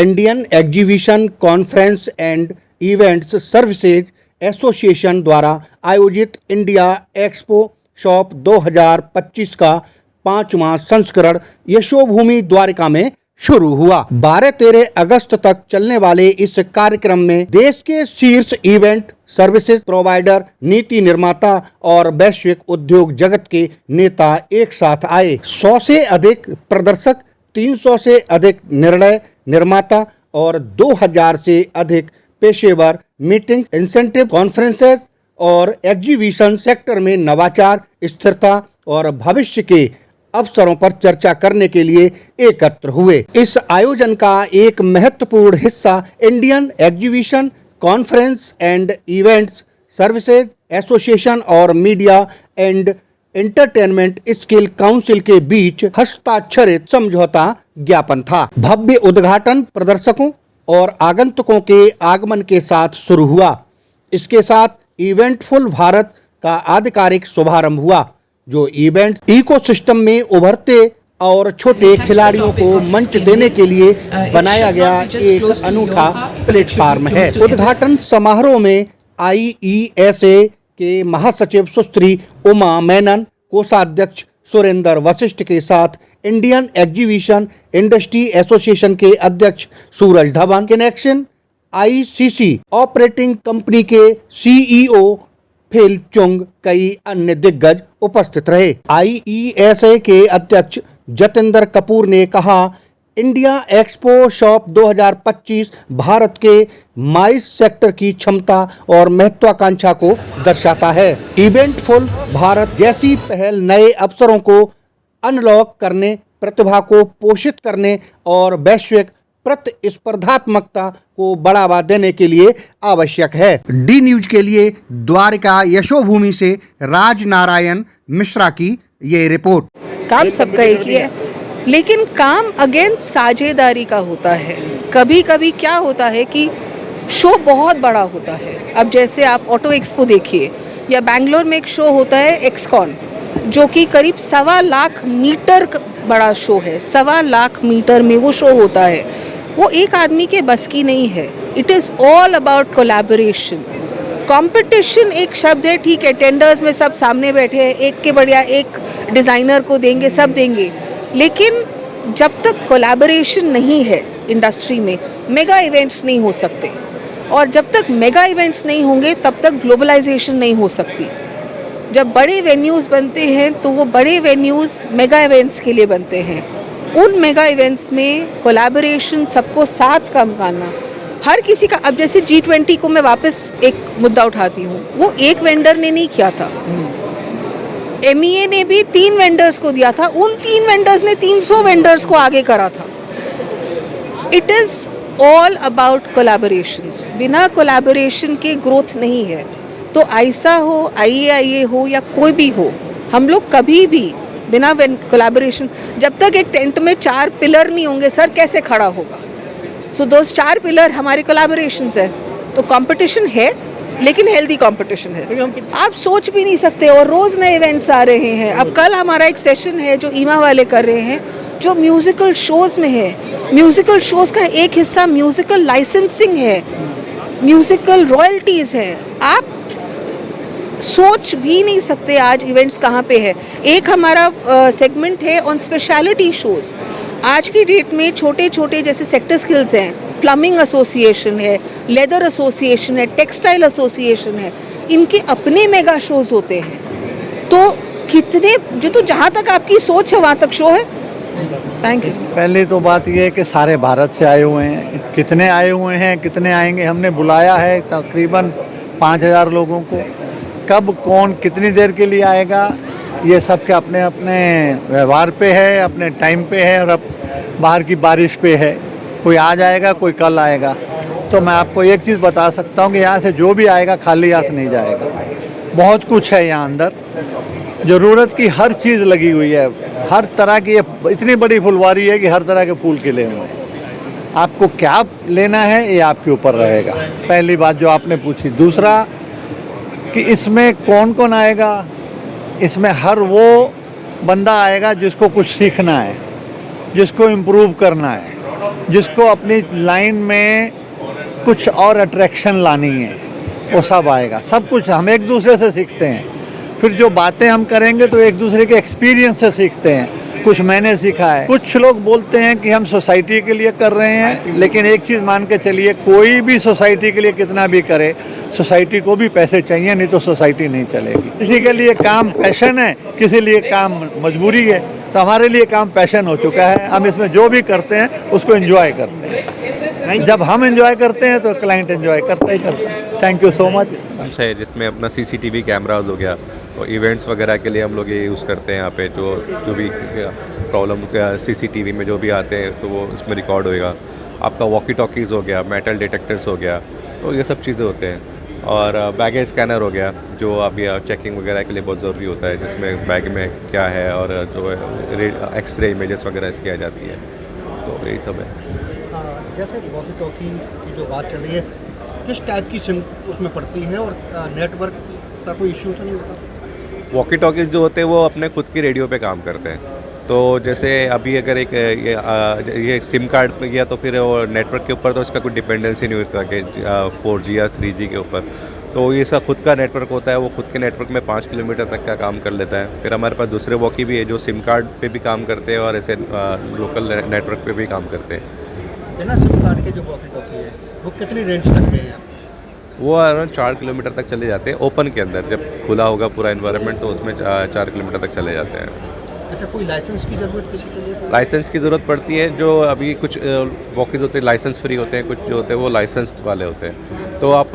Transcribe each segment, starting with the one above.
Indian exhibition conference and events services association द्वारा आयोजित India expo shop 2025 का 5वां संस्करण यशोभूमि द्वारिका में शुरू हुआ। 12-13 अगस्त तक चलने वाले इस कार्यक्रम में देश के शीर्ष इवेंट सर्विसेज प्रोवाइडर, नीति निर्माता और वैश्विक उद्योग जगत के नेता एक साथ आए। 100 से अधिक प्रदर्शक, 300 से अधिक निर्णय निर्माता और 2000 से अधिक पेशेवर मीटिंग्स, इंसेंटिव कॉन्फ्रेंसेस और एग्जीबिशन सेक्टर में नवाचार, स्थिरता और भविष्य के अवसरों पर चर्चा करने के लिए एकत्र हुए। इस आयोजन का एक महत्वपूर्ण हिस्सा Indian exhibition conference and events services association और media and entertainment skill council के बीच हस्ताक्षरित समझौता ज्ञापन था। भव्य उद्घाटन प्रदर्शकों और आगंतुकों के आगमन के साथ शुरू हुआ। इसके साथ इवेंटफुल भारत का आधिकारिक शुभारंभ हुआ, जो इवेंट इकोसिस्टम में उभरते और छोटे खिलाड़ियों को मंच देने के लिए बनाया गया एक अनूठा प्लेटफॉर्म है। उद्घाटन समारोह में IESA के महासचिव सुश्री उमा मेनन, कोषाध्यक्ष सुरेंद्र वशिष्ठ के साथ इंडियन एग्जीबिशन इंडस्ट्री एसोसिएशन के अध्यक्ष Suraj Dhawan, connection ICC operating company के CEO फिल चुंग, कई अन्य दिग्गज उपस्थित रहे। IESA के अध्यक्ष जतेंद्र कपूर ने कहा, इंडिया एक्सपो शॉप 2025 भारत के माइस सेक्टर की क्षमता और महत्वाकांक्षा को दर्शाता है। इवेंटफुल भारत जैसी पहल नए अवसरों को अनलॉक करने, प्रतिभा को पोषित करने और वैश्विक प्रतिस्पर्धात्मकता को बढ़ावा देने के लिए आवश्यक है। डी न्यूज के लिए द्वारिका यशोभूमि से राज नारायण मिश्रा की ये रिपोर्ट। काम सबका एक ही है, लेकिन काम अगेन साझेदारी का होता है। कभी कभी क्या होता है कि शो बहुत बड़ा होता है। अब जैसे आप ऑटो एक्सपो देखिए, या बैंगलोर में एक शो होता है एक्सकॉन, जो कि करीब 1.25 लाख मीटर बड़ा शो है। 1.25 लाख मीटर में वो शो होता है। वो एक आदमी के बस की नहीं है। It is all about collaboration. Competition एक शब्द है, ठीक है, टेंडर्स में सब सामने बैठे हैं, एक के बढ़िया एक डिज़ाइनर को देंगे, सब देंगे, लेकिन जब तक कोलैबोरेशन नहीं है इंडस्ट्री में, मेगा इवेंट्स नहीं हो सकते। और जब तक मेगा इवेंट्स नहीं होंगे तब तक ग्लोबलाइजेशन नहीं हो सकती। जब बड़े वेन्यूज़ बनते हैं तो वो बड़े वेन्यूज़ मेगा इवेंट्स के लिए बनते हैं। उन मेगा इवेंट्स में कोलैबोरेशन, सबको साथ काम करना, हर किसी का। अब जैसे G20 को मैं वापस एक मुद्दा उठाती हूँ, वो एक वेंडर ने नहीं किया था। MEA ने भी 3 वेंडर्स को दिया था, उन 3 वेंडर्स ने 300 वेंडर्स को आगे करा था। It is all about collaborations. बिना कोलैबोरेशन के ग्रोथ नहीं है। तो ISA हो, IAIA हो या कोई भी हो, हम लोग कभी भी बिना कोलैबोरेशन, जब तक एक टेंट में 4 पिलर नहीं होंगे, सर कैसे खड़ा होगा? सो दोस 4 पिलर हमारे कोलैबोरेशंस है। तो कंपटीशन है, लेकिन हेल्दी कंपटीशन है। आप सोच भी नहीं सकते। और रोज़ नए इवेंट्स आ रहे हैं। अब कल हमारा एक सेशन है जो ईमा वाले कर रहे हैं, जो म्यूज़िकल शोज़ में है। म्यूज़िकल शोज़ का एक हिस्सा म्यूज़िकल लाइसेंसिंग है, म्यूज़िकल रॉयल्टीज़ है। आप सोच भी नहीं सकते आज इवेंट्स कहाँ पे है। एक हमारा सेगमेंट है ऑन स्पेशलिटी शोज़। आज की डेट में छोटे छोटे जैसे सेक्टर स्किल्स हैं, प्लम्बिंग एसोसिएशन है, लेदर एसोसिएशन है, टेक्सटाइल एसोसिएशन है, इनके अपने मेगा शोज़ होते हैं। तो कितने, जो तो जहाँ तक आपकी सोच है वहाँ तक शो है। Thank you. पहली तो बात ये है कि सारे भारत से आए हुए हैं। कितने आए हुए हैं, कितने आएंगे, हमने बुलाया है तकरीबन 5000 लोगों को। कब कौन कितनी देर के लिए आएगा, ये सब के अपने अपने व्यवहार पे है, अपने टाइम पे है, और अब बाहर की बारिश पे है। कोई आज आएगा, कोई कल आएगा। तो मैं आपको एक चीज़ बता सकता हूँ कि यहाँ से जो भी आएगा खाली हाथ नहीं जाएगा। बहुत कुछ है यहाँ अंदर, ज़रूरत की हर चीज़ लगी हुई है। हर तरह की इतनी बड़ी फुलवारी है कि हर तरह के फूल खिले हुए हैं। आपको क्या लेना है ये आपके ऊपर रहेगा। पहली बात जो आपने पूछी। दूसरा कि इसमें कौन कौन आएगा, इसमें हर वो बंदा आएगा जिसको कुछ सीखना है, जिसको इम्प्रूव करना है। जिसको अपनी लाइन में कुछ और अट्रैक्शन लानी है वो सब आएगा। सब कुछ हम एक दूसरे से सीखते हैं, फिर जो बातें हम करेंगे तो एक दूसरे के एक्सपीरियंस से सीखते हैं। कुछ मैंने सीखा है। कुछ लोग बोलते हैं कि हम सोसाइटी के लिए कर रहे हैं, लेकिन एक चीज़ मान के चलिए, कोई भी सोसाइटी के लिए कितना भी करे, सोसाइटी को भी पैसे चाहिए, नहीं तो सोसाइटी नहीं चलेगी। किसी के लिए काम पैशन है, किसी लिए काम मजबूरी है, तो हमारे लिए काम पैशन हो चुका है। हम इसमें जो भी करते हैं उसको एंजॉय करते हैं। जब हम एंजॉय करते हैं तो क्लाइंट एंजॉय करता ही करता है। Thank you so much. है जिसमें अपना सीसीटीवी कैमराज हो गया, और इवेंट्स वगैरह के लिए हम लोग ये यूज़ करते हैं। यहाँ पे जो भी प्रॉब्लम सीसीटीवी में जो भी आते हैं तो वो इसमें रिकॉर्ड होएगा। आपका वॉकी टॉकीज़ हो गया, मेटल डिटेक्टर्स हो गया, तो ये सब चीज़ें होते हैं। और बैगेज स्कैनर हो गया, जो अभी चेकिंग वगैरह के लिए बहुत ज़रूरी होता है, जिसमें बैग में क्या है और जो है एक्सरे इमेजेस वगैरह किया जाती है, तो यही सब है। जैसे वॉकी टॉकी की जो बात चल रही है, किस टाइप की सिम उसमें पड़ती है और नेटवर्क का कोई इश्यू तो नहीं होता? वॉकी टॉकीज़ जो होते हैं वो अपने खुद की रेडियो पे काम करते हैं। तो जैसे अभी अगर एक ये सिम कार्ड पे गया तो फिर वो नेटवर्क के ऊपर तो इसका कोई डिपेंडेंसी नहीं होता कि 4G या 3G के ऊपर। तो ये सब खुद का नेटवर्क होता है, वो खुद के नेटवर्क में 5 किलोमीटर तक का काम कर लेता है। फिर हमारे पास दूसरे वॉकी भी है जो सिम कार्ड पे भी काम करते हैं और ऐसे लोकल नेटवर्क पे भी काम करते हैं। बिना सिम कार्ड के जो वॉकी टॉकी है वो कितनी रेंज तक है यहाँ? वो अराउंड 4 किलोमीटर तक चले जाते हैं ओपन के अंदर। जब खुला होगा पूरा एनवायरनमेंट तो उसमें 4 किलोमीटर तक चले जाते हैं। अच्छा, कोई लाइसेंस की ज़रूरत किसी के लिए? लाइसेंस की ज़रूरत पड़ती है। जो अभी कुछ वॉकीज़ होते हैं लाइसेंस फ्री होते हैं, कुछ जो होते हैं वो लाइसेंस्ड वाले होते हैं। तो आप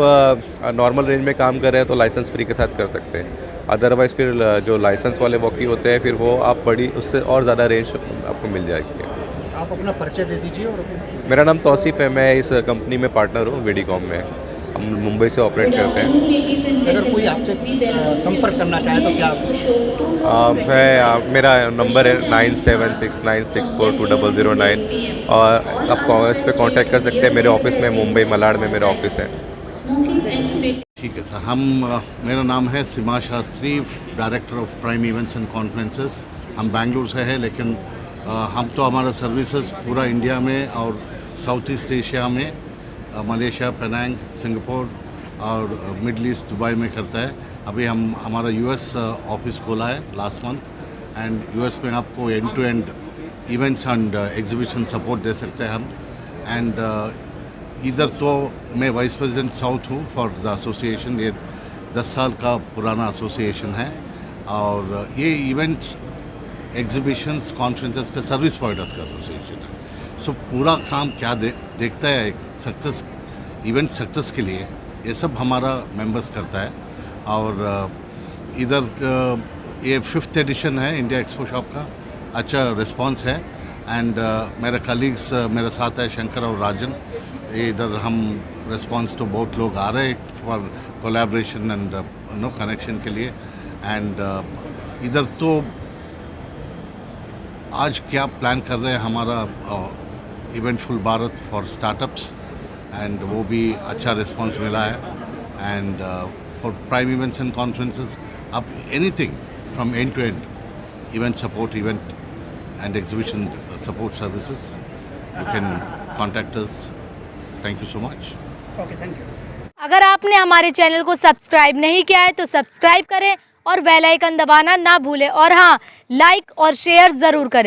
नॉर्मल रेंज में काम कर रहे हैं तो लाइसेंस फ्री के साथ कर सकते हैं। अदरवाइज़ फिर जो लाइसेंस वाले वॉकी होते हैं फिर वो आप बड़ी उससे और ज़्यादा रेंज आपको मिल जाएगी। आप अपना परिचय दे दीजिए। और मेरा नाम तौसीफ़ है, मैं इस कंपनी में पार्टनर हूँ, वीडिकॉम में। हम मुंबई से ऑपरेट करते हैं। अगर कोई आपसे संपर्क करना चाहे तो क्या? मेरा नंबर है 9769642009 और आप इस पर कांटेक्ट कर सकते हैं। मेरे ऑफिस में मुंबई मलाड में मेरा ऑफिस है। ठीक है सर। मेरा नाम है Seema Shastri, director of prime events and conferences. हम बेंगलुरु से हैं, लेकिन हम तो हमारा सर्विसेज पूरा इंडिया में और साउथ ईस्ट एशिया में, मलेशिया, पेनांग, सिंगापुर और मिडल ईस्ट दुबई में करता है। अभी हमारा यूएस ऑफिस खोला है लास्ट मंथ, एंड यूएस में आपको end to end events and exhibition support दे सकते हैं हम। एंड इधर तो मैं वाइस प्रेसिडेंट साउथ हूँ फॉर द एसोसिएशन। ये 10 साल का पुराना एसोसिएशन है, और ये इवेंट्स, एग्जीबिशंस, कॉन्फ्रेंसेस का सर्विस प्रोवाइडर्स का एसोसिएशन है। सो पूरा काम क्या देखता है सक्सेस, इवेंट सक्सेस के लिए, ये सब हमारा मेंबर्स करता है। और इधर ये 5th एडिशन है इंडिया एक्सपो शॉप का, अच्छा रिस्पांस है। एंड मेरे कलीग्स मेरे साथ है, शंकर और राजन। इधर हम रिस्पांस तो बहुत लोग आ रहे हैं फॉर कोलैबोरेशन एंड कनेक्शन के लिए। एंड इधर तो आज क्या प्लान कर रहे हैं, हमारा eventful Bharat for startups, and वो भी अच्छा रिस्पांस मिला है। And for prime events and conferences, अब anything from end to end event support, event and exhibition support services, you can contact us. Thank you so much. Okay, thank you. अगर आपने हमारे channel को subscribe नहीं किया है तो subscribe करें और बेल आइकन दबाना ना भूलें, और हाँ, लाइक और शेयर ज़रूर करें।